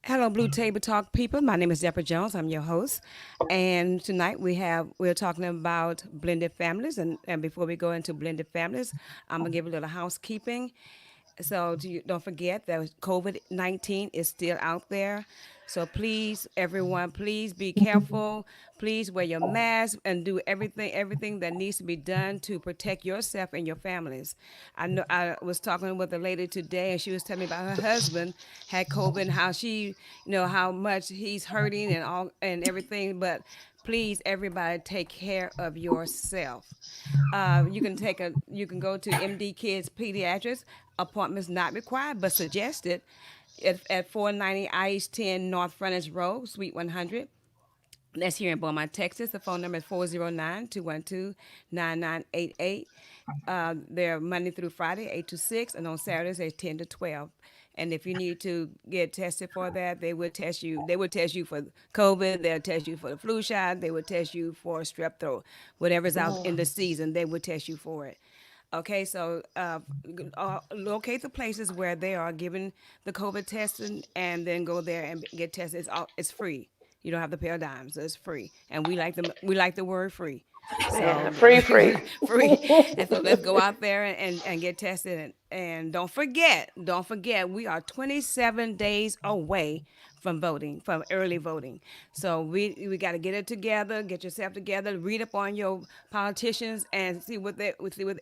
Hello, Blue Table Talk people. My name is Deborah Jones. I'm your host, and tonight we're talking about blended families. And before we go into blended families, I'm gonna give a little housekeeping. So don't forget that COVID-19 is still out there. So please, everyone, please be careful. Please wear your mask and do everything that needs to be done to protect yourself and your families. I know I was talking with a lady today, and she was telling me about her husband had COVID and how how much he's hurting and all and everything. But please, everybody, take care of yourself. You can go to MD Kids Pediatrics. Appointments not required, but suggested at 490 IH 10 North Frontage Road, Suite 100. That's here in Beaumont, Texas. The phone number is 409-212-9988. They're Monday through Friday, 8 to 6, and on Saturdays, they're 10 to 12. And if you need to get tested for that, they will test you. They will test you for COVID. They'll test you for the flu shot. They will test you for strep throat. Whatever's out in the season, they will test you for it. Okay, so locate the places where they are giving the COVID testing, and then go there and get tested. It's free. You don't have to pay a dime, so it's free. And we like the word free. Yeah, So free, free. free. And so let's go out there and get tested. And don't forget, we are 27 days away from voting, from early voting. So we got to get it together, get yourself together, read up on your politicians, and see what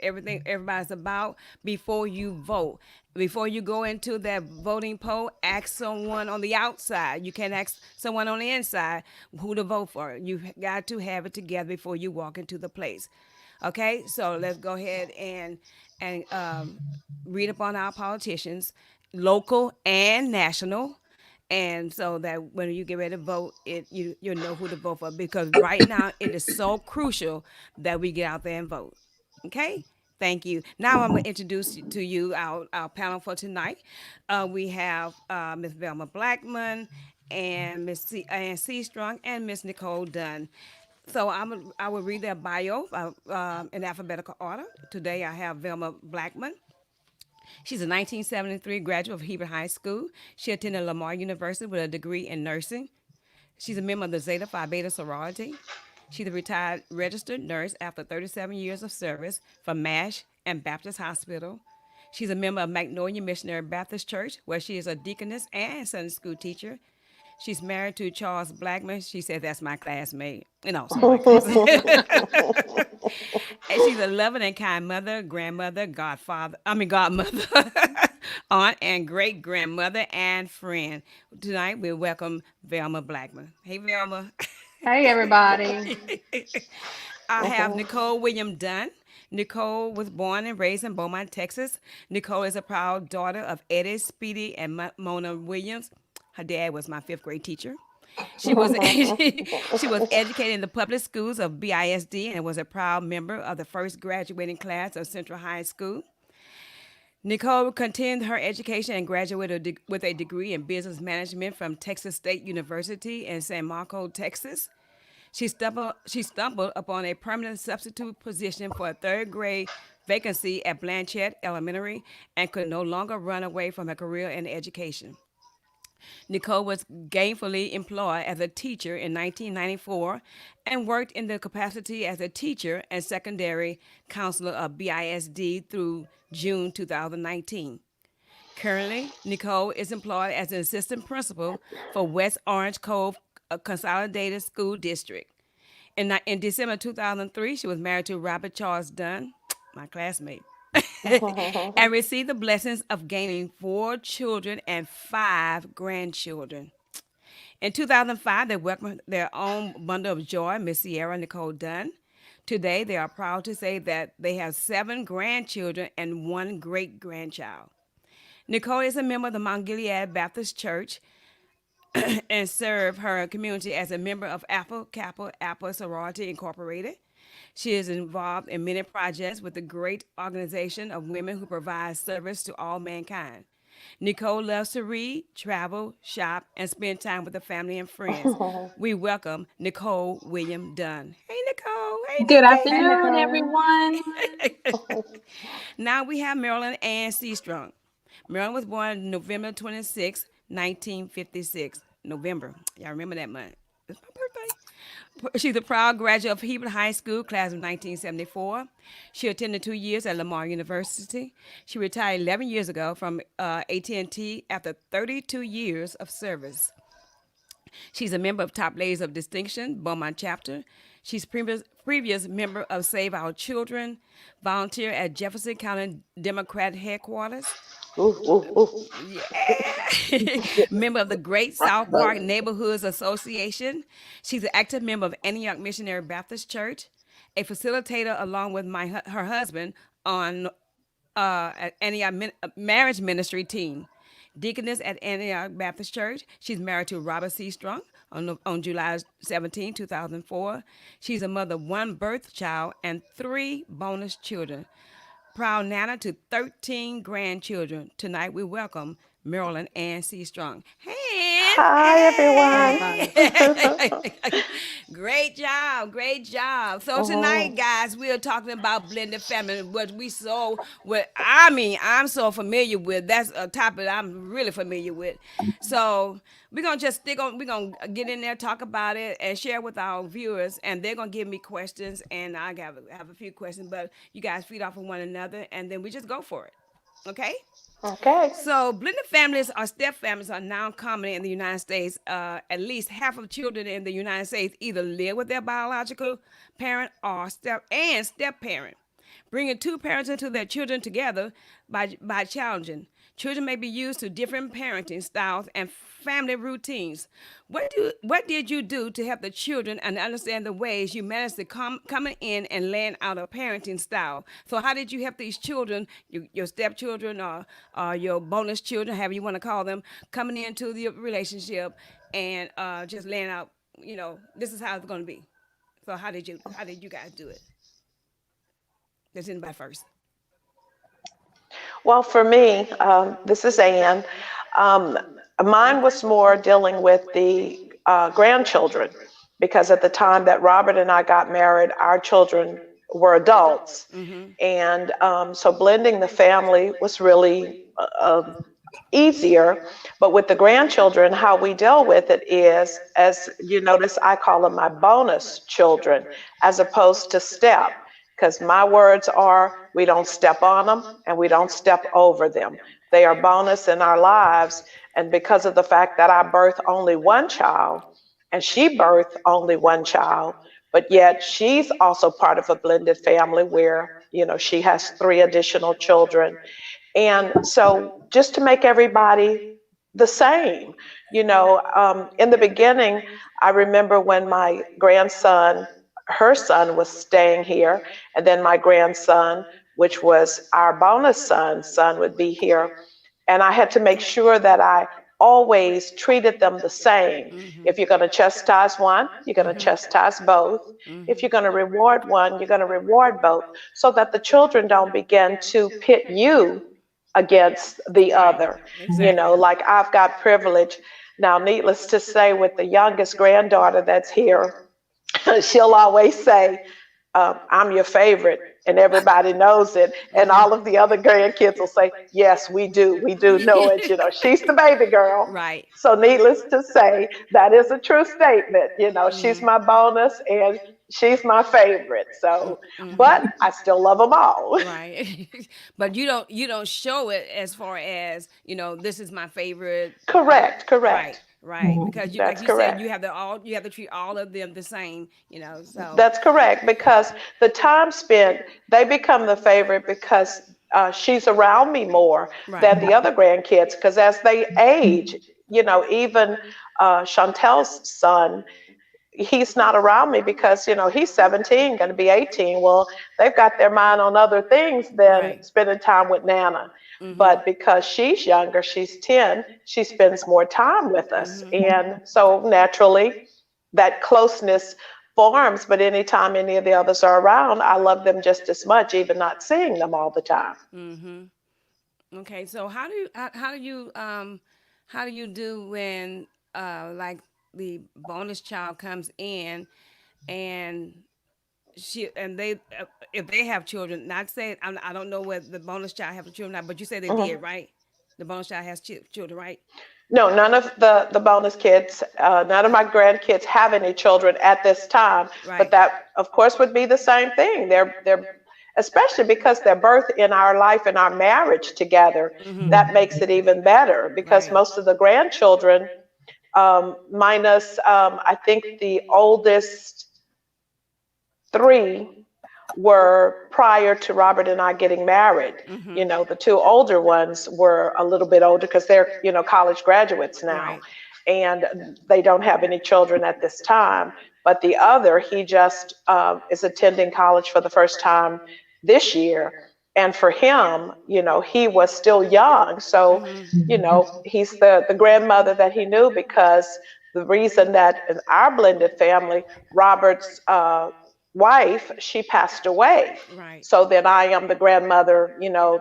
everybody's about before you vote. Before you go into that voting poll, ask someone on the outside. You can't ask someone on the inside who to vote for. You've got to have it together before you walk into the place. Okay, so let's go ahead and read up on our politicians, local and national, and so that when you get ready to vote, you know who to vote for, because right now it is so crucial that we get out there and vote. Okay. Thank you. Now I'm going to introduce to you our panel for tonight. We have Miss Velma Blackman and Ann C. Strong and Miss Nicole Dunn. So I will read their bio in alphabetical order. Today I have Velma Blackman. She's a 1973 graduate of Hebron High School. She attended Lamar University with a degree in nursing. She's a member of the Zeta Phi Beta sorority. She's a retired registered nurse after 37 years of service from MASH and Baptist Hospital. She's a member of Magnolia Missionary Baptist Church, where she is a deaconess and Sunday school teacher. She's married to Charles Blackman. She said that's my classmate. No, sorry. And she's a loving and kind mother, grandmother, godmother, aunt, and great grandmother and friend. Tonight we welcome Velma Blackman. Hey, Velma. Hey, everybody. I have Nicole William Dunn. Nicole was born and raised in Beaumont, Texas. Nicole is a proud daughter of Eddie Speedy and Mona Williams. Her dad was my fifth grade teacher. She was she was educated in the public schools of BISD and was a proud member of the first graduating class of Central High School. Nicole continued her education and graduated with a degree in business management from Texas State University in San Marcos, Texas. She stumbled upon a permanent substitute position for a third grade vacancy at Blanchette Elementary and could no longer run away from her career in education. Nicole was gainfully employed as a teacher in 1994 and worked in the capacity as a teacher and secondary counselor of BISD through June 2019. Currently, Nicole is employed as an assistant principal for West Orange Cove Consolidated School District. In December 2003, she was married to Robert Charles Dunn, my classmate, and received the blessings of gaining four children and five grandchildren. In 2005, they welcomed their own bundle of joy, Miss Sierra Nicole Dunn. Today, they are proud to say that they have seven grandchildren and one great grandchild. Nicole is a member of the Mount Gilead Baptist Church and serve her community as a member of Alpha Kappa Alpha Sorority Incorporated. She is involved in many projects with the great organization of women who provide service to all mankind. Nicole loves to read, travel, shop, and spend time with the family and friends. We welcome Nicole William Dunn. Hey, Nicole. Good Hey, afternoon, Nicole. everyone. Hey, Nicole. Now we have Marilyn Ann Seastrong. Marilyn was born November 26, 1956, November. Y'all remember that month? It's my birthday. She's a proud graduate of Hebron High School, class of 1974. She attended 2 years at Lamar University. She retired 11 years ago from AT&T after 32 years of service. She's a member of Top Ladies of Distinction, Beaumont chapter. She's previous member of Save Our Children, volunteer at Jefferson County Democrat headquarters, Ooh, ooh, ooh. yeah. Member of the Great South Park Neighborhoods Association. She's an active member of Antioch Missionary Baptist Church, a facilitator along with her husband on at Antioch Marriage Ministry team. Deaconess at Antioch Baptist Church. She's married to Robert C. Strong on July 17, 2004. She's a mother of one birth child and three bonus children. Proud Nana to 13 grandchildren. Tonight we welcome Marilyn Ann C. Strong. Hey, Hi, everyone. Everybody. great job, great job. So tonight, Mhm. guys, we are talking about blended family. I'm so familiar with. That's a topic I'm really familiar with. So we're gonna just stick on. We're gonna get in there, talk about it, and share with our viewers. And they're gonna give me questions, and I have a few questions. But you guys feed off of one another, and then we just go for it. Okay? Okay. So, blended families or step families are now common in the United States. At least half of children in the United States either live with their biological parent or step parent, bringing two parents into their children together by challenging. Children may be used to different parenting styles and family routines. What did you do to help the children and understand the ways you managed to coming in and laying out a parenting style? So how did you help these children, your stepchildren or your bonus children, however you want to call them, coming into the relationship and just laying out, this is how it's going to be. So how did you guys do it? Let's anybody first. Well, for me, this is Anne. Um, Mine was more dealing with the grandchildren because at the time that Robert and I got married, our children were adults. And so blending the family was really easier. But with the grandchildren, how we deal with it is, as you notice, I call them my bonus children as opposed to step. Because my words are, we don't step on them and we don't step over them. They are bonus in our lives. And because of the fact that I birthed only one child and she birthed only one child, but yet she's also part of a blended family where, she has three additional children. And so just to make everybody the same, in the beginning, I remember when my grandson, her son was staying here, and then my grandson, which was our bonus son would be here. And I had to make sure that I always treated them the same. If you're going to chastise one, you're going to chastise both. If you're going to reward one, you're going to reward both, so that the children don't begin to pit you against the Right. other. Exactly. Like I've got privilege. Now, needless to say, with the youngest granddaughter that's here, she'll always say, I'm your favorite, and everybody knows it. And all of the other grandkids will say, yes, we do. We do know it. She's the baby girl. Right. So, needless to say, that is a true statement. She's my bonus and she's my favorite. So, but I still love them all. Right. But you don't show it as far as, this is my favorite. Correct, Right, correct. right. Because like That's you said, correct. you have to treat all of them the same, so That's correct because the time spent, they become the favorite because she's around me more right. than the other grandkids. Because as they age, even Chantel's son, he's not around me because he's 17, going to be 18. Well, they've got their mind on other things than Right. spending time with Nana. Mhm. But because she's younger, she's 10, she spends more time with us, Mhm. and so naturally that closeness forms. But anytime any of the others are around, I love them just as much, even not seeing them all the time. Mhm. Okay, so how do you do when like the bonus child comes in and they if they have children, not saying I don't know whether the bonus child have children or not, but you say they Mhm. did, right? The bonus child has children, right? No, none of the bonus kids, none of my grandkids have any children at this time. But Right. that, of course, would be the same thing. They're especially because their birth in our life and our marriage together, Mm-hmm. that makes it even better because Right. most of the grandchildren, minus I think the oldest three were prior to Robert and I getting married. Mm-hmm. You know, the two older ones were a little bit older because they're, college graduates now, Right. and they don't have any children at this time. But the other, he just is attending college for the first time this year. And for him, he was still young. So, Mm-hmm. he's the grandmother that he knew because the reason that in our blended family, Robert's wife, she passed away. Right. So then I am the grandmother,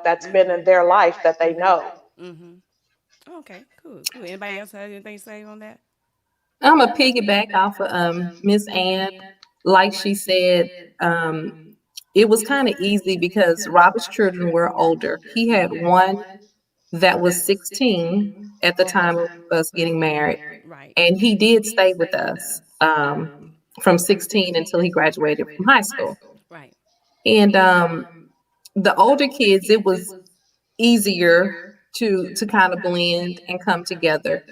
that's been in their life that they know. Mm-hmm. Okay. Cool. Cool. Anybody else have anything to say on that? I'm a piggyback off of Miss Ann. Like she said, it was kind of easy because Robert's children were older. He had one that was 16 at the time of us getting married, Right. and he did stay with us from 16 until he graduated from high school. Right. And the older kids, it was easier to kind of blend and come together.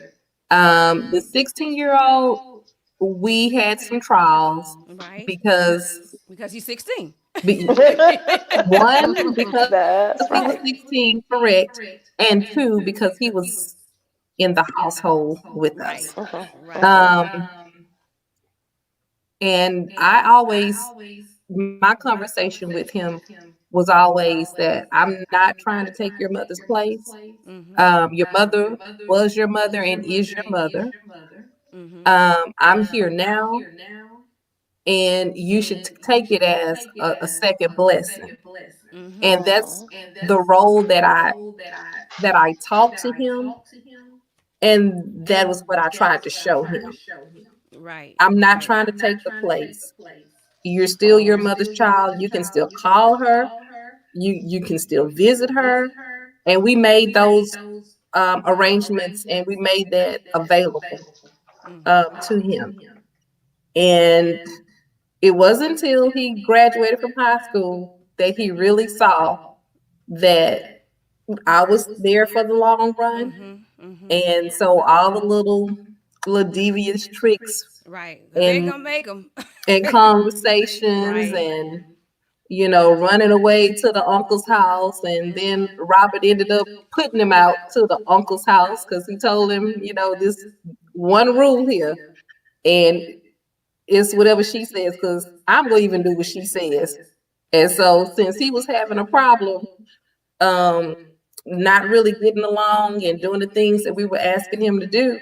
The 16-year-old, we had some trials Right. because Because he's 16. be, one, because That's he was right. 16, correct, and two, because he was in the household with Right. us. Mhm, Right. mhm. And I always, my conversation with him was always that I'm not trying to take your mother's place. Mm-hmm. Your mother was your mother and is your mother. Mm-hmm. I'm here now, and you should take it as a second blessing. Mm-hmm. And that's Mhm. the role that I talked to him, and that was what I tried to show him. Right. I'm not Right. trying to take the place. You're still your Mhm. mother's child. You can still call her. You can still visit her. And we made those arrangements, and we made that available Mm-hmm. to him. And it wasn't until he graduated from high school that he really saw that I was there for the long run. Mm-hmm. Mm-hmm. And so all the little devious tricks Right. 'Cause they ain't and gonna make them. and conversations Right. and running away to the uncle's house, and then Robert ended up putting him out to the uncle's house because he told him, this one rule here, and it's whatever she says, because I'm gonna even do what she says. And so since he was having a problem, um, not really getting along and doing the things that we were asking him to do,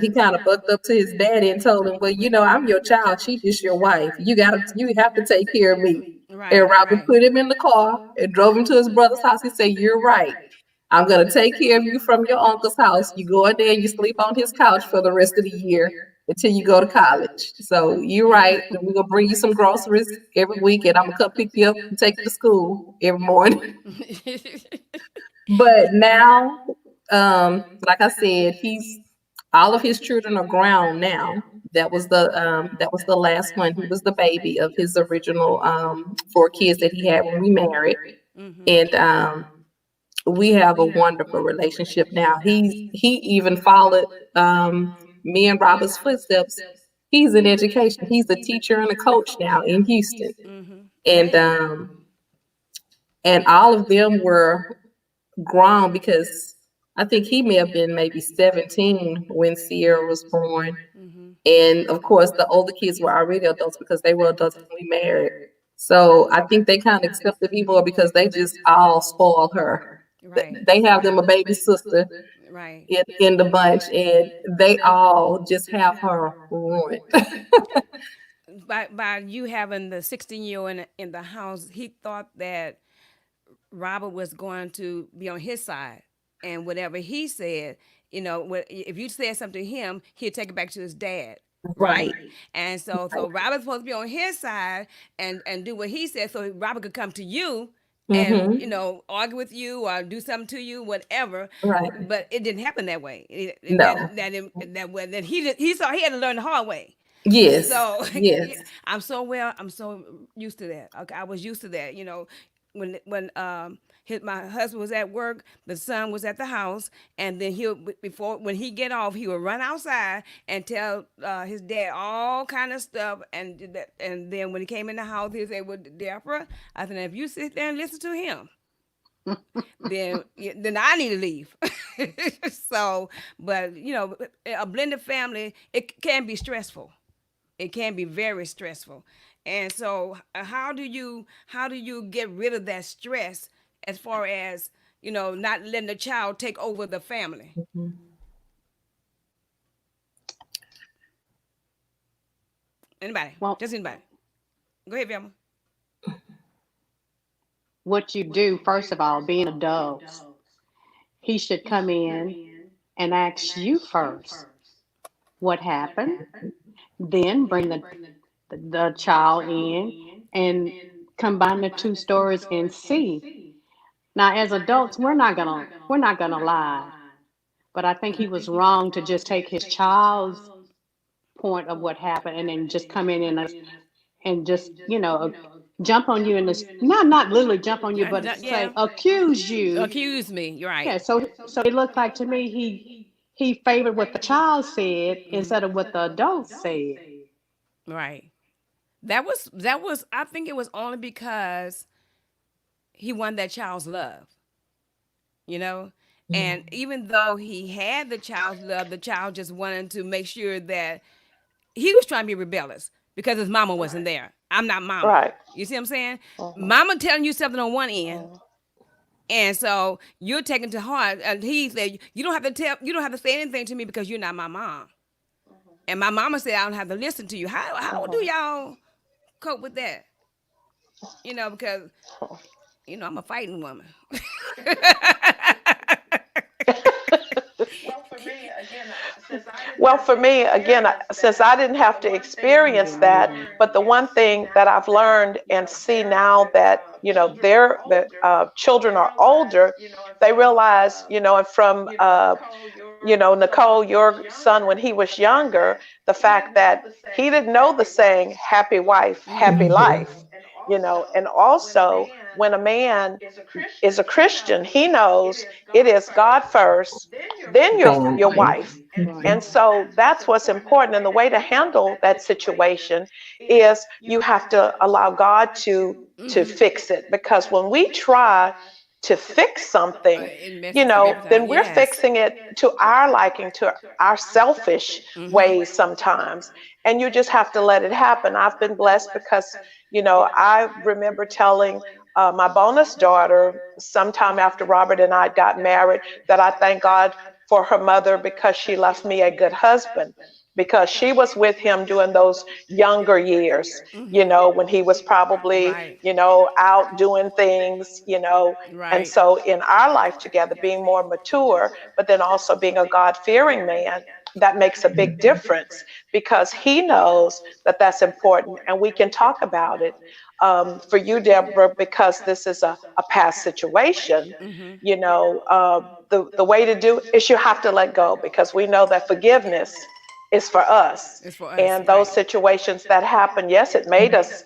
he kind of bucked up to his daddy and told him, "Well, I'm your child. She's just your wife. You have to take care of me." And Right. Robert Right. put him in the car and drove him to his brother's house. He said, "You're right. I'm gonna take care of you from your uncle's house. You go in there and you sleep on his couch for the rest of the year until you go to college. So you're right. We're gonna bring you some groceries every week, and I'm gonna come pick you up and take you to school every morning." But now, like I said, he's all of his children are grown now. That was the last one. He was the baby of his original four kids that he had when we married, Mm-hmm. and we have a wonderful relationship now. He even followed me and Robert's footsteps. He's in education. He's a teacher and a coach now in Houston, Mm-hmm. and Hey. all of them were grown because I think he may have been maybe 17 when Sierra was born. Mm-hmm. And of course, the older kids were already adults because they were adults when we married. So I think they kind of accepted me more because they just all spoiled her. Right. They have them a baby sister Right. in the bunch, and they all just have her ruined. By you having the 16-year-old in the house, he thought that Robert was going to be on his side, and whatever he said, if you said something to him, he'd take it back to his dad. Right. And so Robert's supposed to be on his side and do what he said, so Robert could come to you and Mm-hmm. argue with you or do something to you, whatever. Right. But it didn't happen that way. No. That way that he had to learn the hard way. Yes. So Yes. I'm so used to that. Okay, I was used to that. When my husband was at work, the son was at the house, and then before when he get off, he would run outside and tell his dad all kind of stuff, and then when he came in the house, he would say, "Well, Deborah," I said, "If you sit there and listen to him, then I need to leave." So, but a blended family, it can be stressful. It can be very stressful. And so, how do you get rid of that stress as far as not letting the child take over the family? Mhm. Anybody? Well, Just anybody. Go ahead, Velma. what you do, first of all, being adults, he should come in and ask you first what happened, then bring the child in and combine the two stories and see. Now, as adults, we're not gonna lie, but I think he was wrong to just take his child's point of what happened and then just come in and just jump on you and this not literally jump on you, but say Yeah. accuse you. Accuse me. You're right. Yeah, so it looked like to me he favored what the child said instead of what the adults said. Right. That was. I think it was only because he won that child's love. you know. And Mhm. even though he had the child's love, the child just wanted to make sure that he was trying to be rebellious because his mama wasn't there. I'm not mama. Right. You see what I'm saying? Mhm. Mama telling you something on one end, Mhm. and so you're taking to heart. And he said, you don't have to say anything to me because you're not my mom. And my mama said, I don't have to listen to you. How do Mhm. y'all cope with that? Because I'm a fighting woman. Well, for me, again, since I didn't have to experience that, but the one thing that I've learned and see now that, the children are older, they realize, and from, Nicole, your son, when he was younger, the fact that he didn't know the saying, happy wife, happy Mhm. life, and also when a man is a Christian, he knows it is God first, then your Family. wife. Right. And Mhm. so that's what's important. And the way to handle that situation is you have to allow God to Hmm. fix it. Because when we try to fix something, It messes up everything. then we're Yes. fixing it to our liking, to our selfish Hmm. ways sometimes. And you just have to let it happen. I've been blessed because, I remember telling my bonus daughter sometime after Robert and I got married that I thank God for her mother because she left me a good husband. Because she was with him during those younger years, Hmm. when he was probably, Right. out doing things, and Right. so in our life together, being more mature, but then also being a God fearing man, that makes a big difference because he knows that that's important and we can talk about it. For you, Deborah, because this is a past situation, Hmm. the way to do is you have to let go because we know that forgiveness is for us. It's for us, And those right? situations that happen, yes, it made us,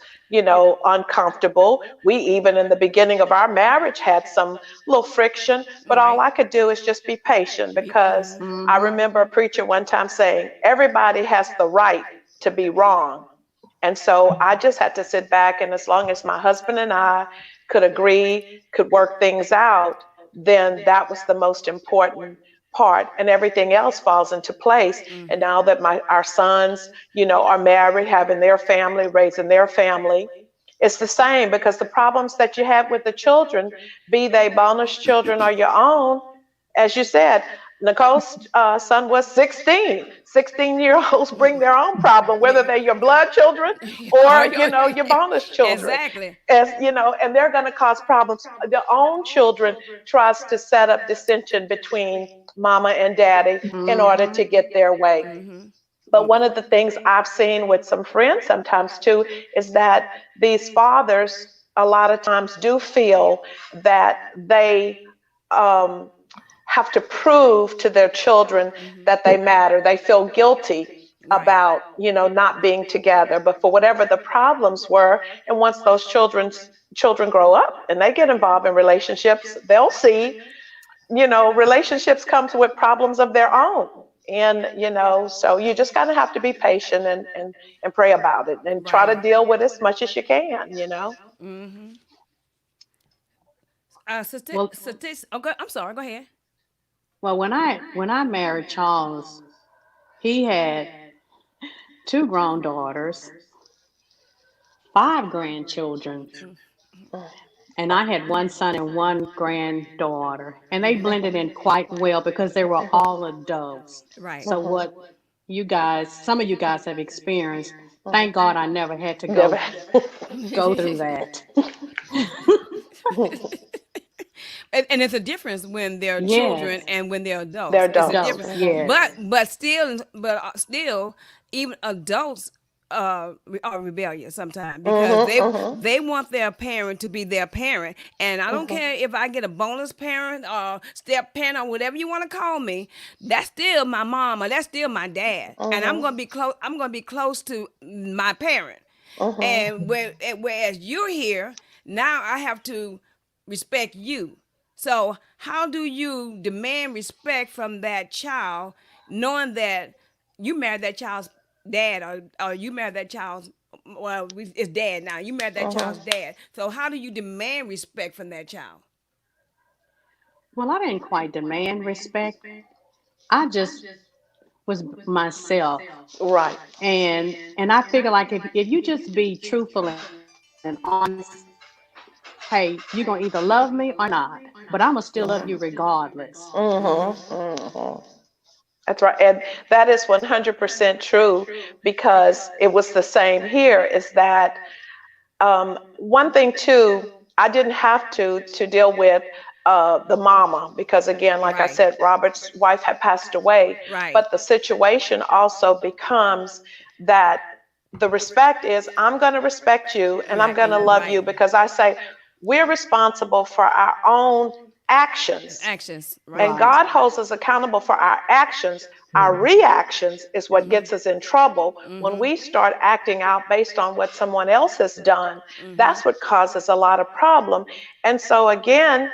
uncomfortable. We even in the beginning of our marriage had some little friction, but all Right. I could do is just be patient because I Mm-hmm. remember a preacher one time saying, everybody has the right to be wrong. And so I just had to sit back, and as long as my husband and I could agree, could work things out, then that was the most important part, and everything else falls into place. And Hmm. now that our sons, are married, having their family, raising their family, it's the same because the problems that you have with the children, be they bonus children or your own, as you said, Nicole's son was 16. 16-year-olds bring their own problem, whether they're your blood children Are or, you? your bonus children. Exactly. And they're going to cause problems. Their own children tries to set up dissension between mama and daddy in order Mm-hmm. to get their way. Hmm. But one of the things I've seen with some friends sometimes too is that these fathers a lot of times do feel that they um, have to prove to their children that they matter. They feel guilty Right. about, not being together, but for whatever the problems were. And once those children grow up and they get involved in relationships, they'll see, relationships comes with problems of their own. And, so you just kind of have to be patient and pray about it and try to Right. deal with as much as you can. Mm-hmm. Well, Okay, I'm sorry. Go ahead. well, when I married Charles, he had two grown daughters, five grandchildren, and I had one son and one granddaughter, and they blended in quite well because they were all adults. Right. So what some of you guys have experienced, thank God I never had to Never. go through that. And it's a difference when they're children Yes, and when they're adults. They're It's a adults. difference. adults, yes. But still, even adults are rebellious sometimes because they want their parent to be their parent, and I don't care if I get a bonus parent or step parent or whatever you want to call me. That's still my mom or that's still my dad, and I'm gonna be close. I'm gonna be close to my parent. And whereas you're here now, I have to respect you. So how do you demand respect from that child, knowing that you married that child's dad, or you married that child's, well, it's dad now. You married that child's dad. So how do you demand respect from that child? Well, I didn't quite demand respect. I just was myself. Right. And I figure like if you just be truthful and honest, hey, you're gonna either love me or not. But I'm gonna still love you regardless. That's right. And that is 100% true because it was the same here is that one thing too, I didn't have to deal with the mama because again, like I Right. said, Robert's wife had passed away. Right. But the situation also becomes that the respect is I'm going to respect you and I'm Right. going to love Right. you because I say we're responsible for our own actions. Actions. And Right. God holds us accountable for our actions. Our reactions is what gets us in trouble when we start acting out based on what someone else has done. That's what causes a lot of problem. And so again,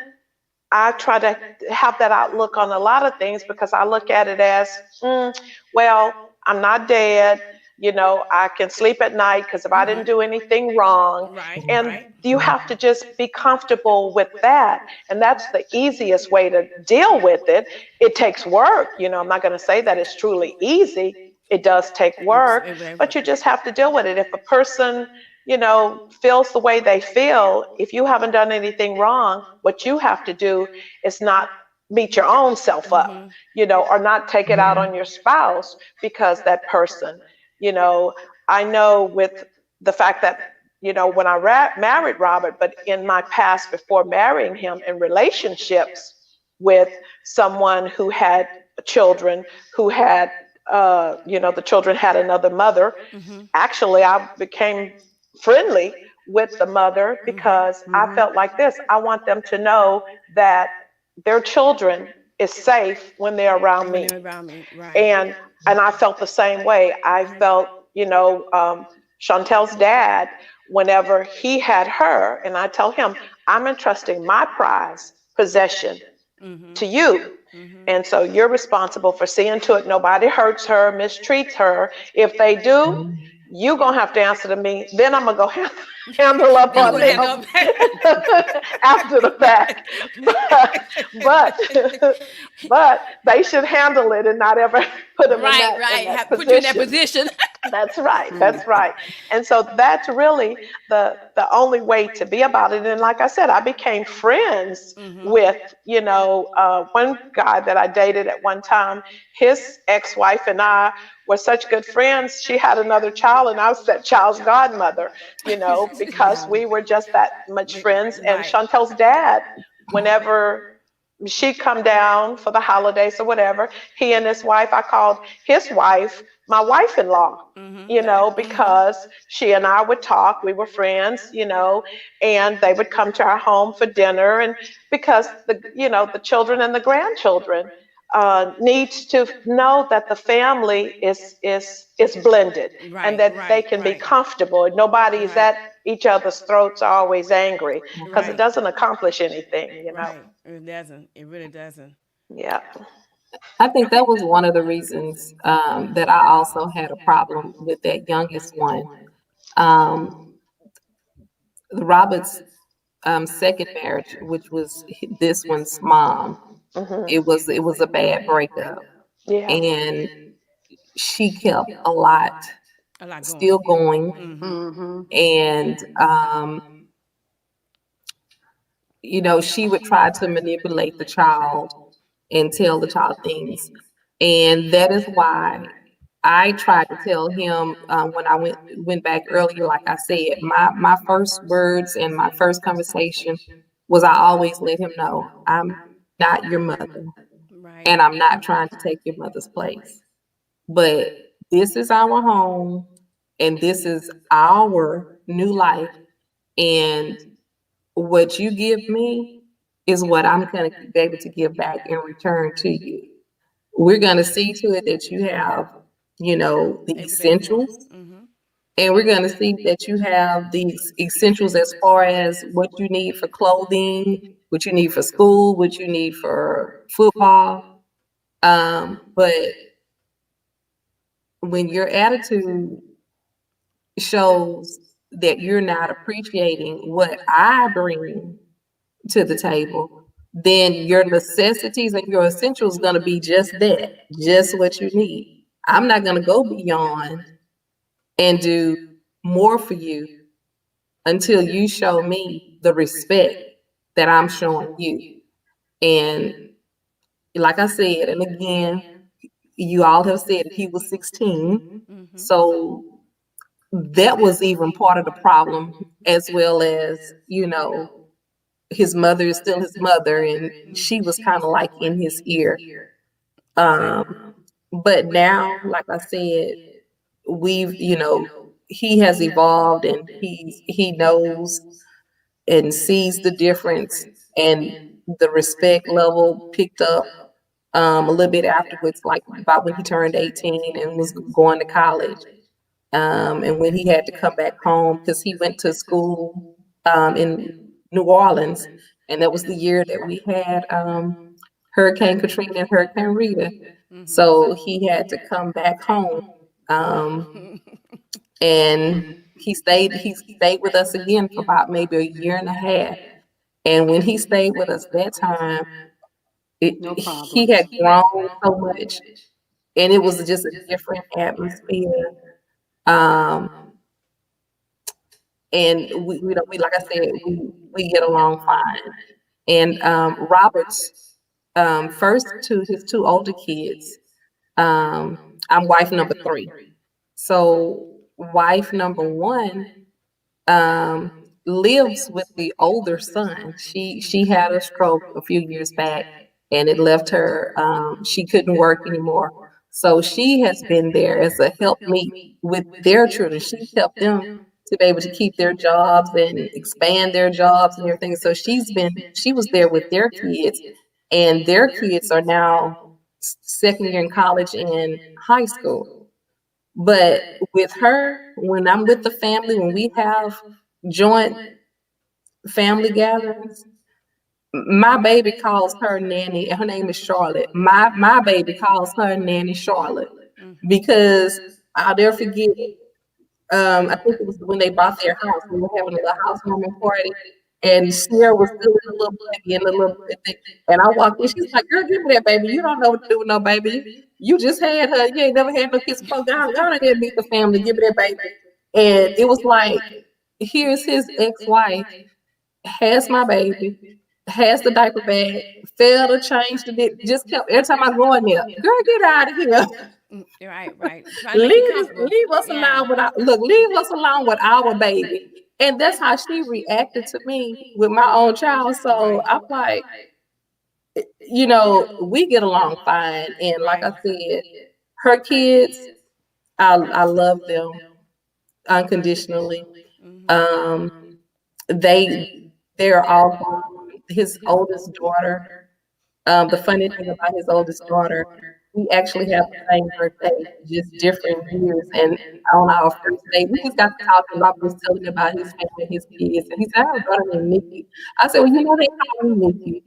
I try to have that outlook on a lot of things because I look at it as, well, I'm not dead. I can sleep at night because if I didn't do anything wrong, Right. and Right. you have to just be comfortable with that. And that's the easiest way to deal with it. It takes work. I'm not going to say that it's truly easy. It does take work, but you just have to deal with it. If a person, feels the way they feel, if you haven't done anything wrong, what you have to do is not beat your own self up, or not take it out on your spouse because that person, I know with the fact that, when I married Robert, but in my past before marrying him in relationships with someone who had children, who had, the children had another mother. Actually, I became friendly with the mother because I felt like this. I want them to know that their children is safe when they're around When me. they're around me. Right. And I felt the same way. I felt, Chantel's dad, whenever he had her, and I tell him, I'm entrusting my prize possession to you. And so you're responsible for seeing to it nobody hurts her, mistreats her. If they do, you're going to have to answer to me. Then I'm going to go handle up Then you on gonna them handle up. after the fact. But they should handle it and not ever put them in Right. that Right. position. Put you in that position. That's right. That's right. And so that's really the only way to be about it. And like I said, I became friends with, one guy that I dated at one time. His ex-wife and I were such good friends. She had another child and I was that child's godmother, because we were just that much friends. And Right. Chantel's dad, whenever she'd come down for the holidays or whatever, he and his wife, I called his wife my wife-in-law, That. because she and I would talk. We were friends, and they would come to our home for dinner. And because the children and the grandchildren needs to know that the family is blended and Right, that they right, can be right, comfortable. Nobody is right, at each other's throats always angry because it right, doesn't accomplish anything. right. It doesn't. It really doesn't. Yeah. I think that was one of the reasons that I also had a problem with that youngest one. Um, Robert's second marriage, which was this one's mom, Hmm. it was a bad breakup, Yeah. and she kept a lot A lot going. still going, Mm-hmm. Mm-hmm. and she would try to manipulate the child and tell the child things, and that is why I tried to tell him when I went back earlier. Like I said, my first words and my first conversation was I always let him know I'm not your mother, Right. and I'm not trying to take your mother's place. But this is our home, and this is our new life, and what you give me is what I'm going to be able to give back in return to you. We're going to see to it that you have, the Everything you want. essentials, Mm-hmm. and we're going to see that you have these essentials as far as what you need for clothing, what you need for school, what you need for football. But when your attitude shows that you're not appreciating what I bring to the table, then your necessities and your essentials going to be just that, just what you need. I'm not going to go beyond and do more for you until you show me the respect that I'm showing you. And like I said, and again, you all have said he was 16. Mm-hmm. So that was even part of the problem, as well as, his mother is still his mother, and she was kind of like in his ear. Exactly. But now, like I said, he has evolved, and he knows and sees the difference, and the respect level picked up a little bit afterwards, like about when he turned 18 and was going to college. And when he had to come back home because he went to school in New Orleans, and that was the year that we had Hurricane Katrina and Hurricane Rita. Mm-hmm. So he had to come back home, and he stayed with us again for about maybe a year and a half. And when he stayed with us that time, No he had problems. grown so much, and it was just a different atmosphere. Um, and we like I said, we get along fine. And Robert's first to his two older kids, I'm wife number three. So wife number one um, lives with the older son. She had a stroke a few years back, and it left her. She couldn't work anymore. So she has been there as a helpmeet with their children. She's helped them to be able to keep their jobs and expand their jobs and everything. So she was there with their kids, and their kids are now second year in college and high school. But with her, when I'm with the family, when we have joint family gatherings, my baby calls her nanny, and her name is Charlotte. My baby calls her nanny Charlotte, Mm-hmm. because I'll never forget. I think it was when they bought their house. We were having a little housewarming party, and Sierra was still in the little baby in the little thing. And I walked in, she's like, "Girl, give me that baby. You don't know what to do with no baby. You just had her. You ain't never had no kids before. Go on ahead and meet the family. Give me that baby." And it was like, here's his ex-wife, has my baby, has the diaper bag, failed to change the just kept every time I go in there, girl, get out of here. Right, right. Trying to make you comfortable. Leave us Yeah. alone with our look, leave us alone with our baby. And that's how she reacted to me with my own child. So Right. I'm like, we get along fine. And like I said, her kids, I love them unconditionally. Um, they they're all grown. His oldest daughter. The funny thing about his oldest daughter, we actually have the same birthday, just different years. And on our first date, we just got to talking. Robert was telling me about his family, his kids, and he said, "I have a daughter named Nikki." I said, "Well, you know they call me Nikki."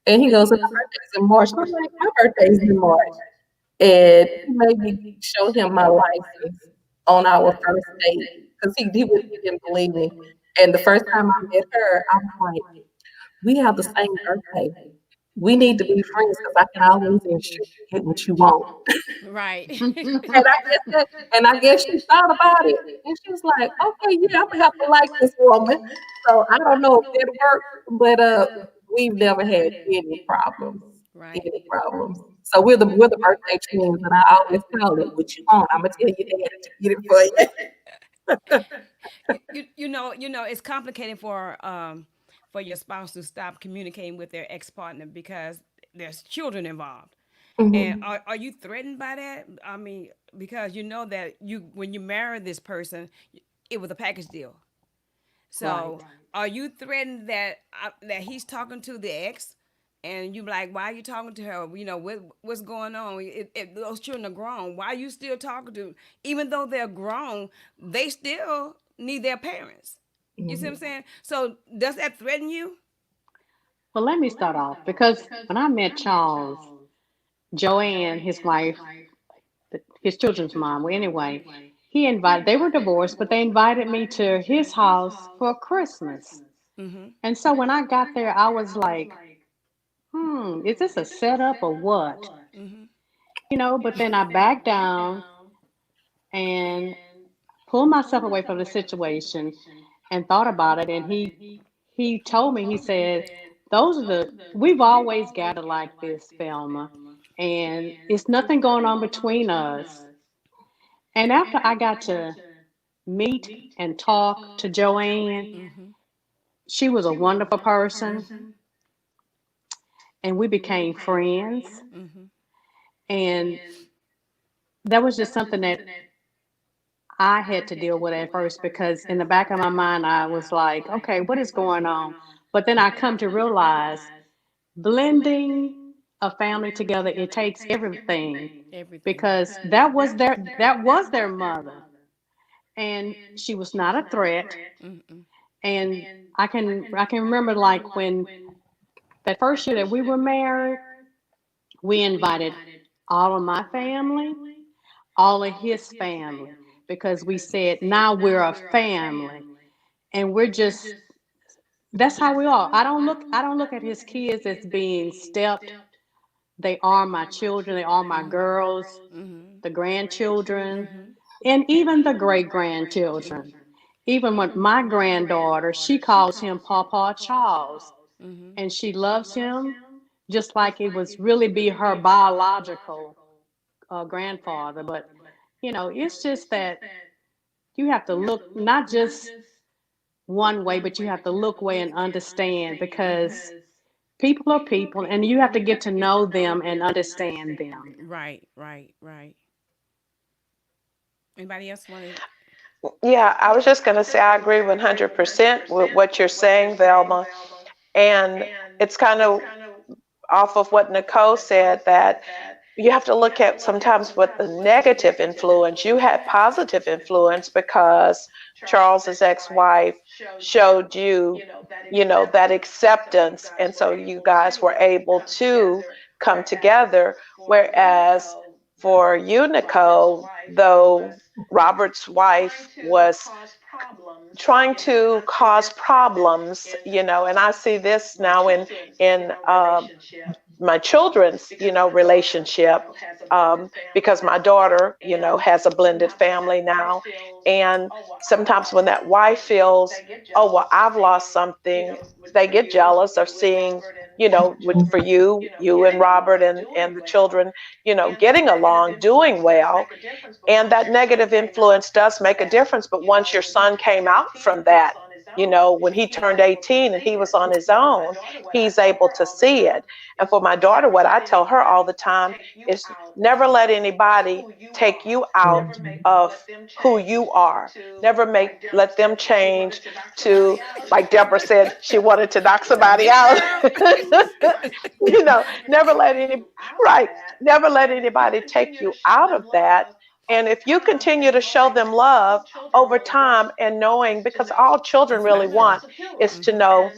And he goes, "And my birthday's in March." And I'm like, "My birthday's in March." And he made me show him my license on our first date because he didn't believe me. And the first time I met her, I was like, "We have the same birthday. We need to be friends because I can always ensure you get what you want." Right. And I guess she thought about it, and she was like, "Okay, yeah, I'm gonna have to like this woman." So I don't know if that worked, but we've never had any problems, Right. any problems. So we're the birthday twins, and I always call it what you want. I'm gonna tell you that to get it for you. You know, it's complicated for your spouse to stop communicating with their ex partner because there's children involved. And Mhm. are you threatened by that? I mean, because you know that when you marry this person, it was a package deal. So Right. are you threatened that he's talking to the ex, and you like, why are you talking to her? You know what's going on? If those children are grown, why are you still talking to? Even though they're grown, they still need their parents. You see what I'm Mhm. saying? So does that threaten you? Well, let me start off because when I met Charles, Joanne, his wife, his children's mom, well, anyway, they were divorced, but they invited me to his house for Christmas. Mm-hmm. And so when I got there, I was like, is this a setup or what? Mm-hmm. But then I backed down and pulled myself away from the situation and thought about it. And he told me, he said, we've always gathered like this, Velma, and it's nothing going on between us. And after I got to meet and talk to Joanne, Mm-hmm. she was a wonderful person, and we became friends. Mm-hmm. And that was just something that I had to deal with at first because in the back of my mind, I was like, okay, what is going on? But then I come to realize blending a family together, it takes everything Everything. because that was their mother, and she was not a threat. Mm-mm. And I can remember like when that first year that we were married, we invited all of my family, all of his family, because we said now we're a family, and we're just that's how we are. I don't look at his kids as being stepped. They are my children, they are my girls, Mm-hmm. the grandchildren, Mm-hmm. and even the great grandchildren. Even when my granddaughter, she calls him Papa Charles, Mm-hmm. and she loves him just like it was really be her biological grandfather. But it's just that you have to look not just one way, but you have to look way and understand because people are people, and you have to get to know them and understand them. Right, right, right. Anybody else want to? Yeah, I was just going to say I agree 100% with what you're saying, Velma. And it's kind of off of what Nicole said that you have to look at sometimes what the negative influence. You had positive influence because Charles's ex-wife showed you, that acceptance, and so you guys were able to come together. Whereas for you, Nicole, though Robert's wife was trying to cause problems, and I see this now in my children's, relationship, because my daughter, has a blended family now. And sometimes when that wife feels, oh, well, I've lost something, they get jealous of seeing, for you and Robert and the children, getting along, doing well. And that negative influence does make a difference. But once your son came out from that, when he turned 18 and he was on his own, he's able to see it. And for my daughter, what I tell her all the time is never let anybody take you out of who you are. Never let them change to, like Deborah said, she wanted to knock somebody out. Never let never let anybody take you out of that. And if you continue to show them love over time and knowing, because all children really want is to know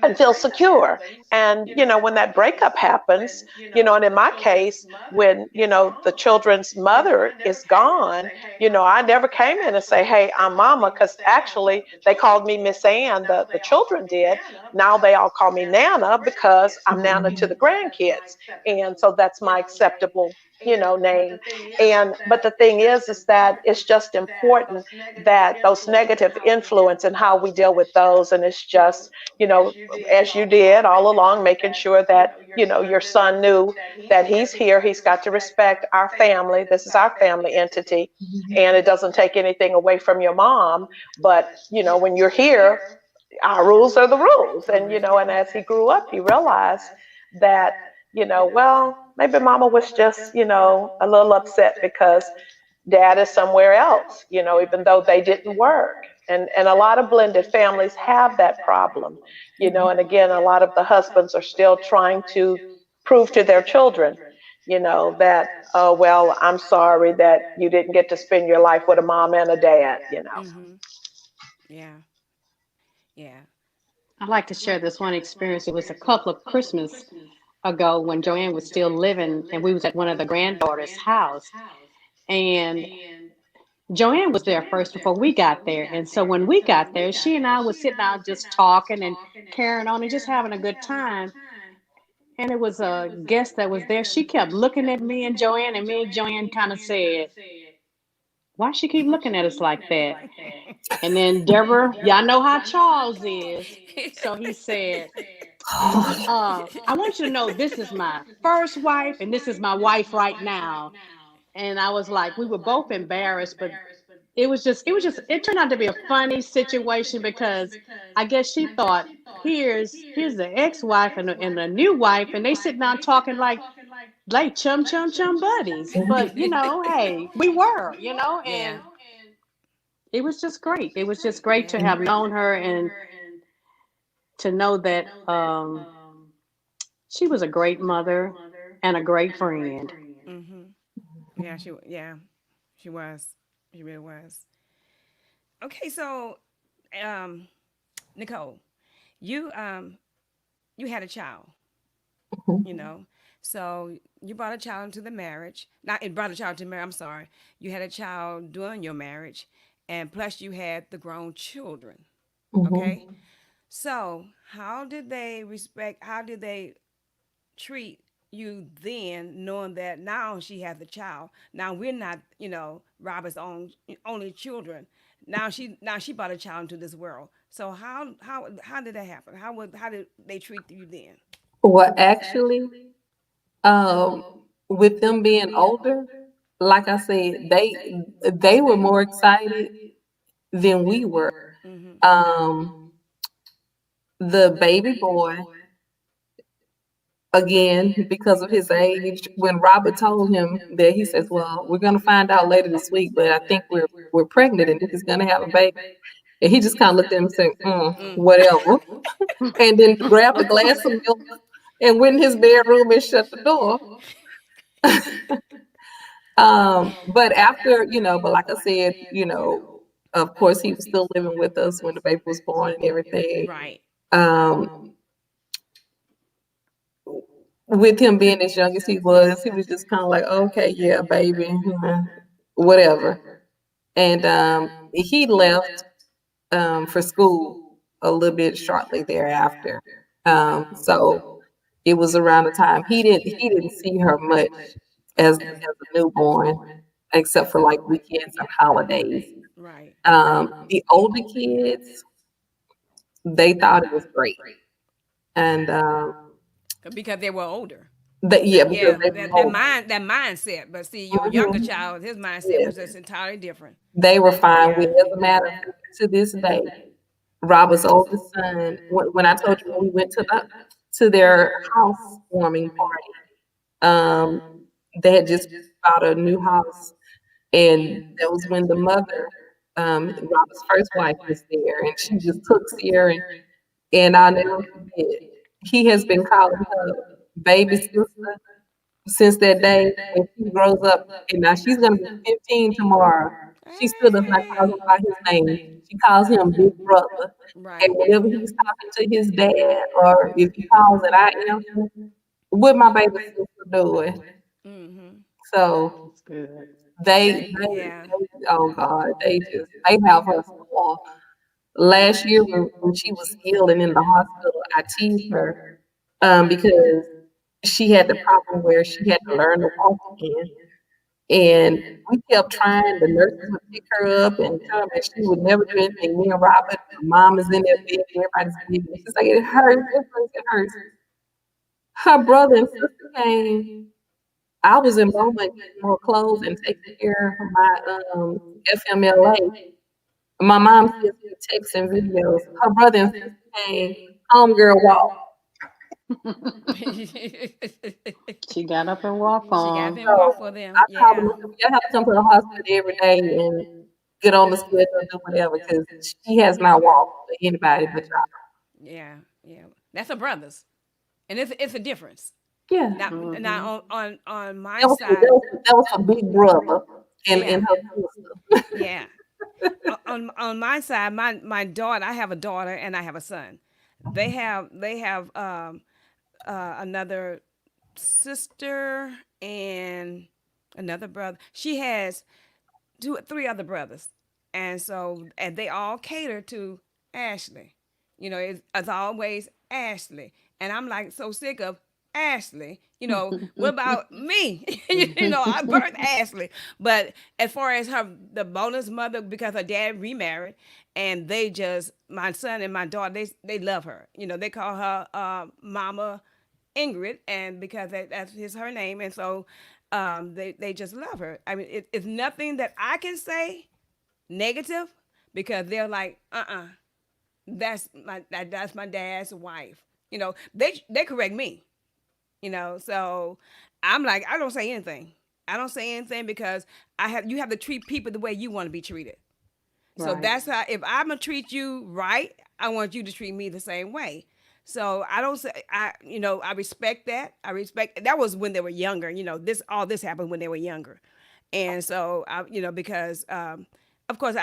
and feel secure. And, when that breakup happens, and in my case, when, the children's mother is gone, I never came in and say, hey, I'm mama, because actually they called me Miss Ann, the children did. Now they all call me Nana because I'm Nana to the grandkids. And so that's my acceptable name. But the thing is that it's just important that those negative influence and how we deal with those. And it's just, as you did all along, making sure that, your son knew that he's here. He's got to respect our family. This is our family entity. And it doesn't take anything away from your mom. But, when you're here, our rules are the rules. And, and as he grew up, he realized that, well, maybe mama was just, a little upset because dad is somewhere else, even though they didn't work. And a lot of blended families have that problem, and again, a lot of the husbands are still trying to prove to their children, that, oh, well, I'm sorry that you didn't get to spend your life with a mom and a dad, Yeah. Yeah. I'd like to share this one experience. It was a couple of Christmas ago when Joanne was still living, and we was at one of the granddaughters' house. And Joanne was there first before we got there. And so when we got there, she and I was sitting out just talking and carrying on and just having a good time. And it was a guest that was there. She kept looking at me and Joanne, and me and Joanne kind of said, why she keep looking at us like that? And then Deborah, y'all know how Charles is. So he said, I want you to know this is my first wife and this is my wife right now. And I was like, we were both embarrassed, but it turned out to be a funny situation because I guess she thought, here's the ex-wife and the new wife, and they sitting down talking like chum buddies. But hey, we were, and it was just great. It was just great to have known her and to know that she was a great mother and a great friend. Yeah, she was. She really was. Okay, so Nicole, you had a child, so you brought a child into the marriage. Not it brought a child to marriage. I'm sorry. You had a child during your marriage, and plus you had the grown children. Okay, so how did they treat you then, knowing that now she has a child? Now we're not, Robert's only children. Now she brought a child into this world. So how did that happen? How did they treat you then? Well, actually, um, with them being older, like I said, they were more excited than we were. Um, the baby boy, again, because of his age, when Robert told him that, he says, well, we're gonna find out later this week, but I think we're pregnant and he's gonna have a baby. And he just kind of looked at him and said, whatever. And then grabbed a glass of milk and went in his bedroom and shut the door. But after, but like I said, of course he was still living with us when the baby was born and everything. Right. With him being as young as he was just kind of like, okay, yeah, baby, whatever. And he left for school a little bit shortly thereafter. So it was around the time he didn't see her much as a newborn, except for like weekends and holidays. Right. The older kids, they thought it was great, and because they were older. because that mindset. But see, your younger child, his mindset was just entirely different. They were fine with it. Doesn't matter to this day. Robert's oldest son. When I told you when we went to their housewarming party, they had just bought a new house, and that was when the mother, Robert's first wife, was there, and she just took Sierra, and I'll never forget. He has been calling her baby sister since that day, and she grows up, and now she's gonna be 15 tomorrow. She still does not call him by his name. She calls him Big Brother. And Right. whenever he's talking to his dad, or if he calls and I answer, what my baby sister doing? Mm-hmm. So That's good. Yeah. oh God, they have her spoiled. Last year when she was ill and in the hospital, I teased her because she had the problem where she had to learn to walk again. And we kept trying. The nurses would pick her up and tell her that she would never do anything. Me and Robert, my mom is in there bed, everybody's bed. She's like, it hurts, it hurts, it hurts. Her brother and sister came. I was in Beaumont getting more clothes and taking care of my FMLA. My mom sends me texts and videos. Her brother and sister came. Homegirl walk. She She got up and walked got on. them walk So for them. I told Yeah. them, I have to come to the hospital every day and get on the schedule and do whatever because she has not walked for anybody but Yeah. Yeah. That's her brothers. And it's a difference. y'all. Yeah. Now Hmm. on my That was, side, that was a big brother yeah. and her sister. Yeah. On my side, my daughter, I have a daughter and I have a son. They have another sister and another brother. She has three other brothers, and they all cater to Ashley. It's always Ashley, and I'm like so sick of Ashley. What about me? I birthed Ashley, but as far as the bonus mother, because her dad remarried, and my son and my daughter, they love her. They call her Mama Ingrid, and because that's her name, and so they just love her. I mean, it's nothing that I can say negative because they're like, that's my dad's wife. They correct me. So I'm like, I don't say anything. I don't say anything because you have to treat people the way you want to be treated. So Right. that's how, if I'm gonna treat you right, I want you to treat me the same way. So I don't say I respect that. I respect that was when they were younger. All this happened when they were younger, and so because of course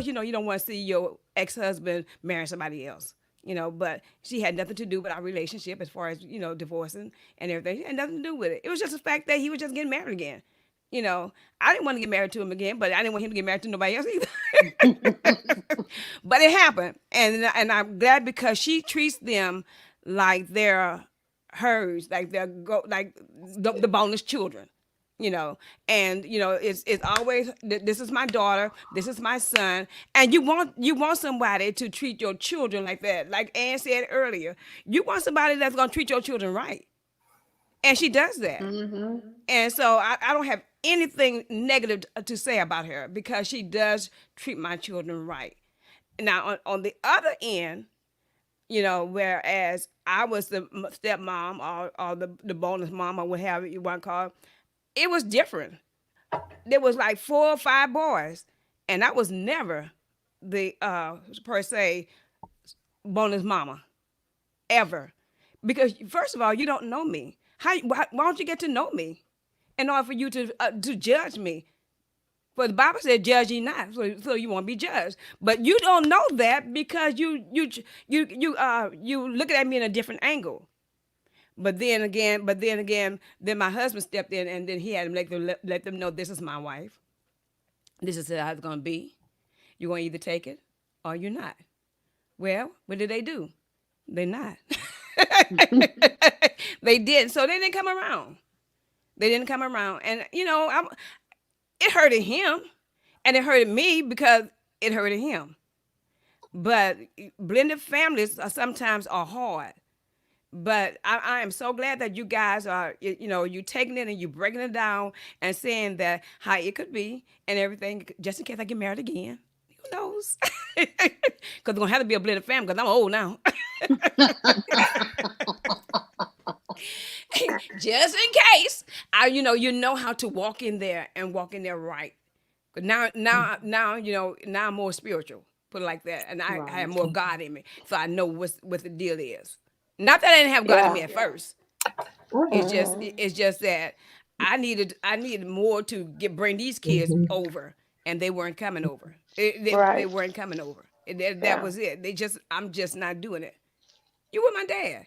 you don't want to see your ex husband marry somebody else. But she had nothing to do with our relationship as far as divorcing and everything. It had nothing to do with it. It was just the fact that he was just getting married again. I didn't want to get married to him again, but I didn't want him to get married to nobody else either. But it happened, and I'm glad because she treats them like they're hers, like like the bonus children. It's always this is my daughter, this is my son, and you want somebody to treat your children like that. Like Ann said earlier, you want somebody that's gonna treat your children right, and she does that. Hmm. And so I don't have anything negative to say about her because she does treat my children right. Now, on the other end, whereas I was the stepmom or the bonus mom or whatever you want to call it, it was different. There was like 4 or 5 boys, and I was never the per se bonus mama ever, because first of all, you don't know me. Why don't you get to know me in order for you to judge me? For the Bible said, "Judge ye not," so you won't be judged. But you don't know that because you looking at me in a different angle. Then my husband stepped in, and then he had to let them know this is my wife. This is how it's gonna be. You're gonna either take it or you're not. Well, what did they do? They not. They did. So they didn't come around. They didn't come around, and it hurted him, and it hurted me because it hurted him. But blended families sometimes are hard. But I am so glad that you guys are, you taking it and you breaking it down and saying that how it could be and everything, just in case I get married again. Who knows? Because it's gonna have to be a blended family. Because I'm old now. Just in case, you know how to walk in there and walk in there right. But now, now I'm more spiritual. Put it like that, and I have Right. more God in me, so I know what the deal is. Not that I didn't have God in Yeah. me at first. Right. It's just that I needed more to bring these kids Mhm. over, and they weren't coming over. They Right. weren't coming over. That Yeah. was it. I'm just not doing it. You were my dad,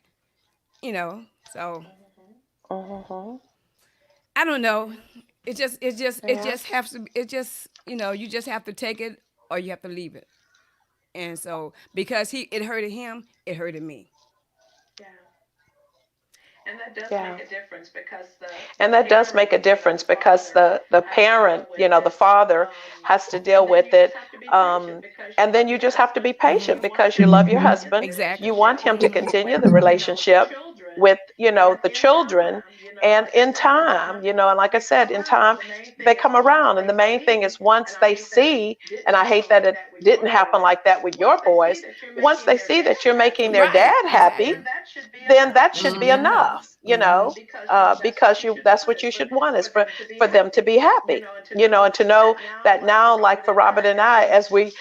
So Hmm. I don't know. It Yeah. just has to. It just you just have to take it or you have to leave it. And so because it hurted him, it hurted me. Yeah. And that does make a difference because the parent, the father, has to deal with it. Um, and then you just have to be patient because you love your Mhm. husband. You Exactly. want him to continue the relationship with, the children. And in time, and like I said, in time, they come around. And the main thing is once they see, and I hate that it didn't happen like that with your boys, once they see that you're making their Right. dad happy, Exactly. then that should be Mhm. enough, Mhm. because that's what you should want is for them to be happy, and to know that now, like for Robert and I, as we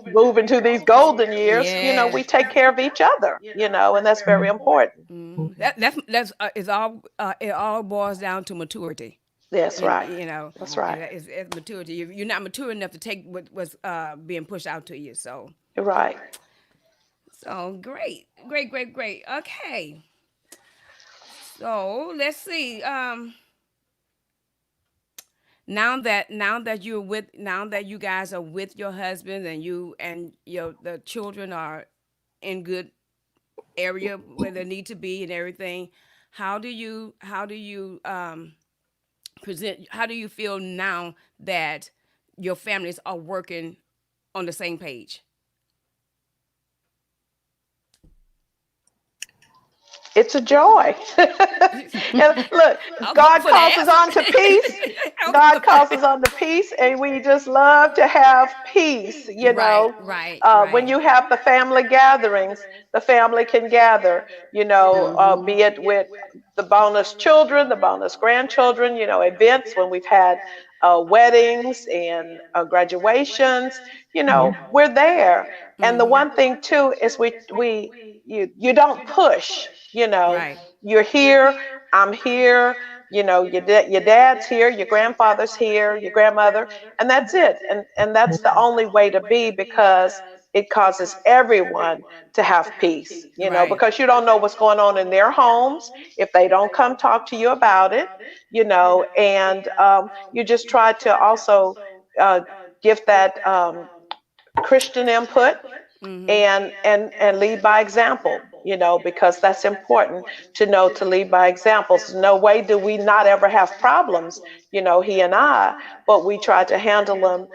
move into these golden years, Yeah. we take care of each other, and that's very important. That's it all boils down to maturity. That's right. That's right. It's maturity. You're not mature enough to take what was being pushed out to you. Right. So great, great, great, great. Okay, so let's see. Now that you guys are with your husband and the children are in good area where they need to be and everything, how do you present? How do you feel now that your families are working on the same page? It's a joy. And look, I'll go God for the calls us answer. on to peace. I'll go God for calls the- us on to peace, and we just love to have peace. Right, right, When right. you have the family gatherings, the family can gather, Mm-hmm. be it with the bonus children, the bonus grandchildren, events when we've had weddings and graduations, we're there. And the Mm-hmm. one thing too is you don't push, Right. you're here, I'm here, your dad's here, your grandfather's here, your grandmother, and that's it. And that's the only way to be because it causes everyone to have peace, Right. because you don't know what's going on in their homes if they don't come talk to you about it, and you just try to also uh, give that Christian input Mm-hmm. and lead by example, because that's important to know, to lead by examples. No way do we not ever have problems, he and I, but we try to handle them,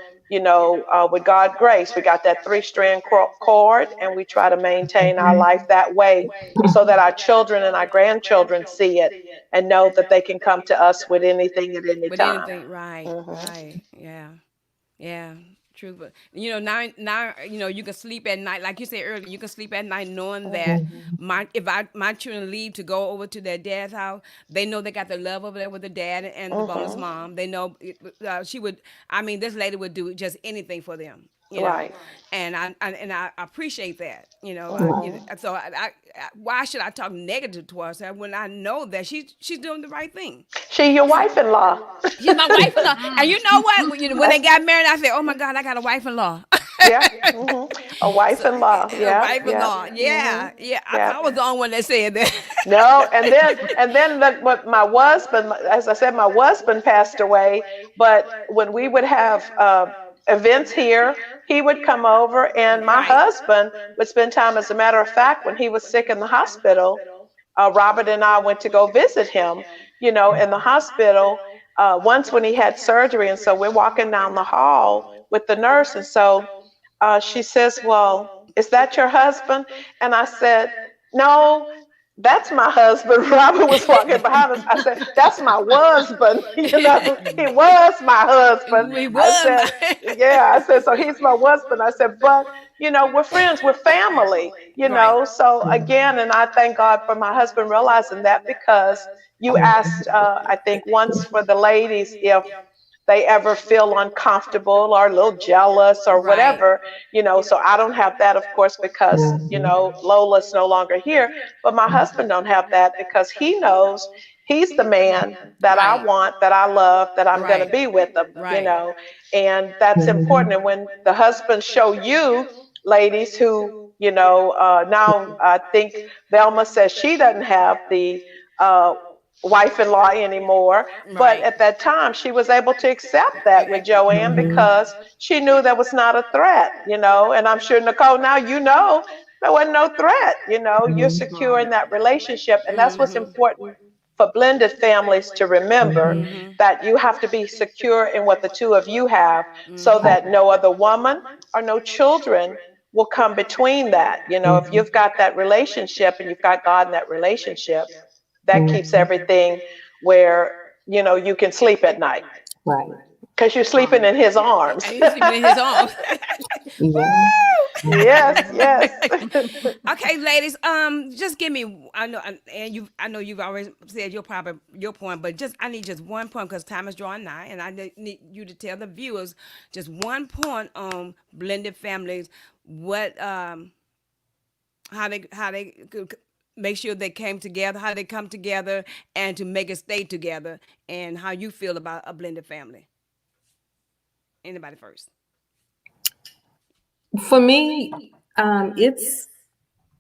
with God grace. We got that three-strand cord, and we try to maintain our life that way so that our children and our grandchildren see it and know that they can come to us with anything at any With time. anything, right, Hmm. right, yeah, yeah, true. But now you can sleep at night, like you said earlier. You can sleep at night knowing that Hmm. Mhm. my children leave to go over to their dad's house, they know they got the love over there with the dad and the bonus Hmm. mom. They know she would. I mean, this lady would do just anything for them. Right. And I appreciate that. Hmm. So why should I talk negative towards her when I know that she's doing the right thing? She your wife-in-law. She's my wife-in-law. And you know what? When they That's got married, I said, "Oh my God, I got a wife-in-law." Yeah. A So, wife-in-law. a Yeah. Yeah. wife-in-law. Hmm. Yeah, yeah. I Yeah. thought I was the only one that said that. No, and then what my husband, as I said, my husband passed away. But when we would have events here, he would come over, and my Right. husband would spend time. As a matter of fact, when he was sick in the hospital, Robert and I went to go visit him, in the hospital, once when he had surgery. And so we're walking down the hall with the nurse. And so she says, "Well, is that your husband?" And I said, "No, that's my husband." Robert was walking behind us. I said, "That's my husband." He was my husband. We I was said, my "Yeah." I said, "So he's my husband." I said, "But we're friends, we're family, Right. So again, and I thank God for my husband realizing that, because you asked, I think once, for the ladies if they ever feel uncomfortable or a little jealous or Right. whatever, so I don't have that, of course, because, Lola's no longer here, but my husband don't have that because he knows he's the man that I Right. want, that I love, that I'm going to Right. be with him, Right. and that's important. And when the husbands show you, ladies, who, now I think Velma says she doesn't have the uh, wife-in-law anymore, but Right. at that time she was able to accept that with Joanne because she knew there was not a threat, and I'm sure, Nicole, now there wasn't no threat, you're secure in that relationship, and that's what's Mm-hmm. important for blended families to remember, Mm-hmm. that you have to be secure in what the two of you have, so Mm-hmm. that no other woman or no children will come between that. If you've got that relationship and you've got God in that relationship, that keeps everything where, you can sleep at night Right. because you're sleeping in his arms. And he's sleeping in his arms. Yeah. Yes, yes. Okay, ladies. Just give me. I know, and you. I know you've already said your point, but just I need just one point because time is drawing nigh, and I need you to tell the viewers just one point on blended families. What how they could make sure they came together, how they come together, and to make it stay together, and how you feel about a blended family. Anybody first? For me, it's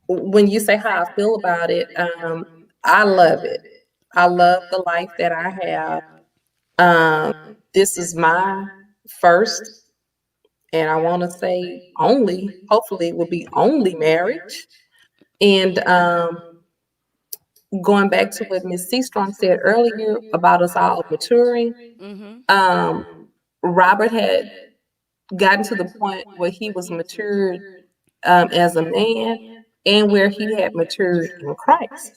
when you say how I feel about it, I love it. I love the life that I have. This is my first, and I want to say only, hopefully, it will be only marriage. And going back to what Miss Seastrong said earlier about us all maturing, Mm-hmm. um, Robert had gotten to the point where he was matured as a man and where he had matured in Christ.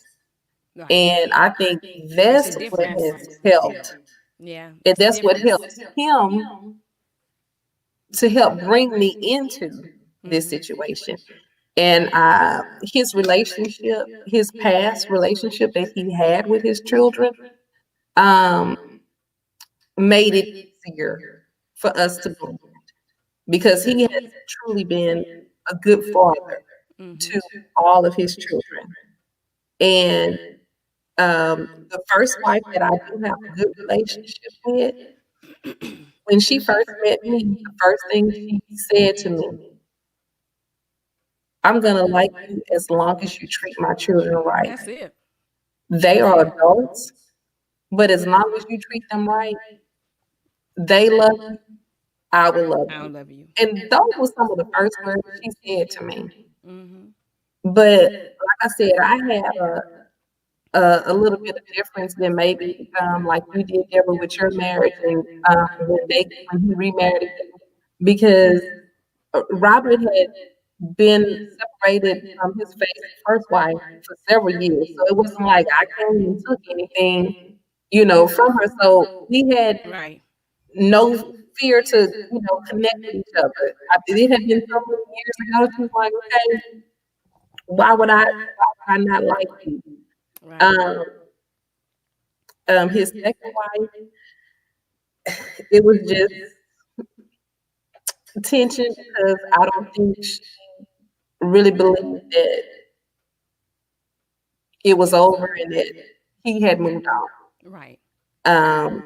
Right. And I think Makes a that's what difference. has helped. Yeah, And makes a that's what difference. helps him to help bring me into this Mm-hmm. situation. And his relationship, his past relationship that he had with his children, um, made it easier for us to bond because he has truly been a good father Mm-hmm. to all of his children. And the first wife that I do have a good relationship with, when she first met me, the first thing she said to me, I'm gonna like you as long as you treat my children right. That's it. They are adults, but as long as you treat them right, they love you, I will love I you. love you. And those were some of the first words she said to me. Mm-hmm. But like I said, I had a little bit of difference than maybe like you did, Deborah, with your marriage and when he remarried again, because Robert had been separated from his first wife for several years, so it wasn't like I came and took anything, from her. So we had Right. no fear to, connect with each other. It had been so many years ago. She was like, okay, why would I not like you? Right. Um, his second wife, it was just tension because I don't think she really believed that it was over and that he had moved Right. on.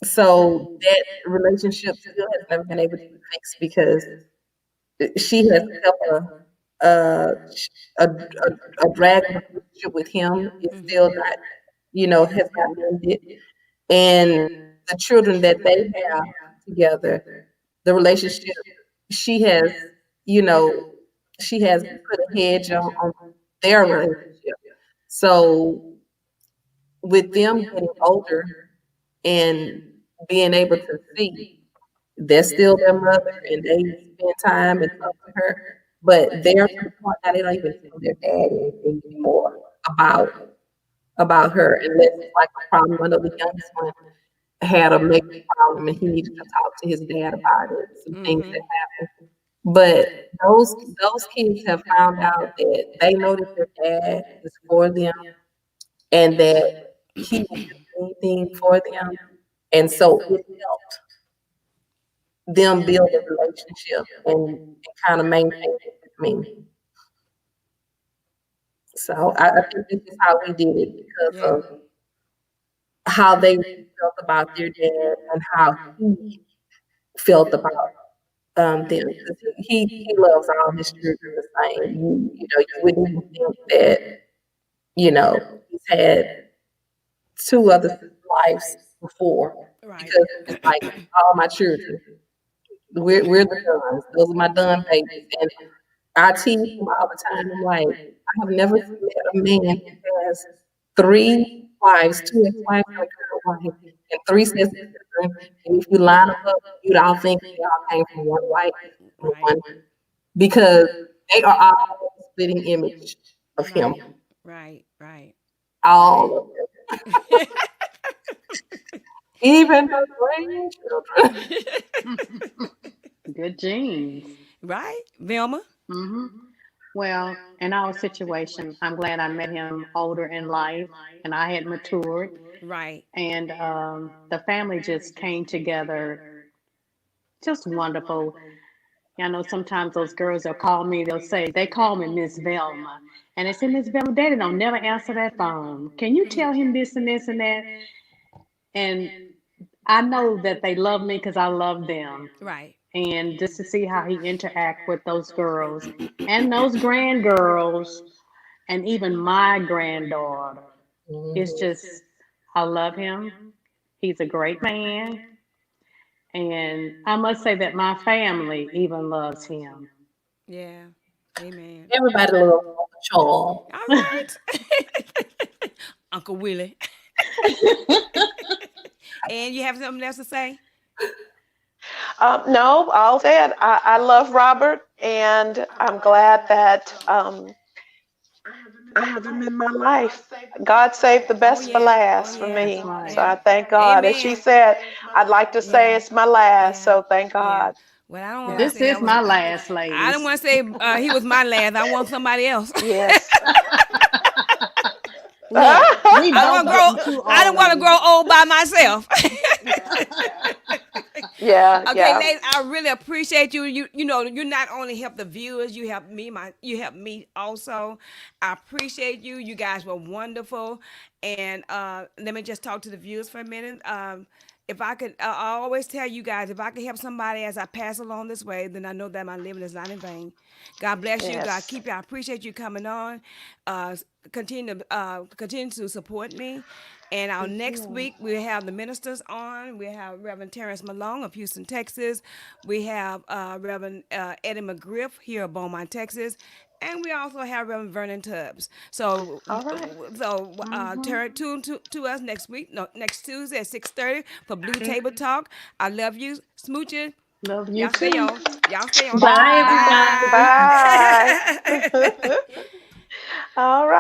So that relationship still has never been able to be fixed because she has kept a a drag relationship with him. It's still Mm-hmm. not, has not ended. And the children that they have together, the relationship, she has, you know, she has put a hedge on their relationship. So with them getting older and being able to see, they're still their mother and they spend time and talk to her, but they're to the point now they don't even tell their dad anything anymore about about her unless it's like a problem. I know the youngest one had a major problem and he needed to talk to his dad about it, some things Mm-hmm. that happened. But those kids have found out that they know that their dad is for them and that he will do anything for them. And so it helped them build a relationship and kind of maintain it with me. So I think this is how we did it because Yeah. of how they felt about their dad and how he felt about them. 'Cause he loves all his children the same. You know, you wouldn't even think that, you know, he's had 2 other wives before Right. because it's like all my children. We're the Duns. Those are my Dunn babies. And I tease him all the time. I'm like, I have never met a man who has 3 wives, 2 ex-wives and a current wife, and 3 sets of children. And if you line them up, you'd all think they all came from one wife and Right. one because they are all a splitting image of him. Right. Right. All of them. Even the grandchildren. Good genes. Right, Vilma? hmm Well, in our situation, I'm glad I met him older in life and I had matured. Right. And the family just came together, just wonderful. I know sometimes those girls will call me, they call me Miss Velma. And they say, Miss Velma, Daddy don't never answer that phone. Can you tell him this and this and that? And I know that they love me because I love them. Right. And just to see how he interact with those girls and those grand girls and even my granddaughter. It's Mhm. just, I love him. He's a great man. And I must say that my family even loves him. Yeah. Amen. Everybody loves Uncle Charles. All right. Uncle Willie. And you have something else to say? No, I'll say it. I love Robert, and I'm glad that I have him in my life. God saved the Oh best for yeah. Oh last for yeah. That's me. right. So Yeah. I thank God. As she Amen. said, I'd like to say Yeah. it's my last. Yeah. So thank Yeah. God. Well, I don't want to Yeah. This say that is was. my last, I don't ladies. want to say he was my last. I want somebody else. Yes. Look, we I don't both want to grow. getting too I don't want to old. grow old by myself. Yeah. Okay, Yeah. ladies, I really appreciate you. You know, you not only help the viewers, you help me also. I appreciate you. You guys were wonderful. And let me just talk to the viewers for a minute. If I could, I always tell you guys, if I could help somebody as I pass along this way, then I know that my living is not in vain. God bless you. God Yes. keep you. I appreciate you coming on. Continue to support me. And our Thank next you. week we have the ministers on. We have Reverend Terrence Malone of Houston, Texas. We have Reverend Eddie McGriff here of Beaumont, Texas. And we also have Reverend Vernon Tubbs. So, All right. hmm tune to us next week, no, next Tuesday at 6:30 for Blue Table Talk. I love you, smooching. Love you Y'all stay too. on. Y'all stay on. Bye, Bye. everybody. Bye. Bye. All right.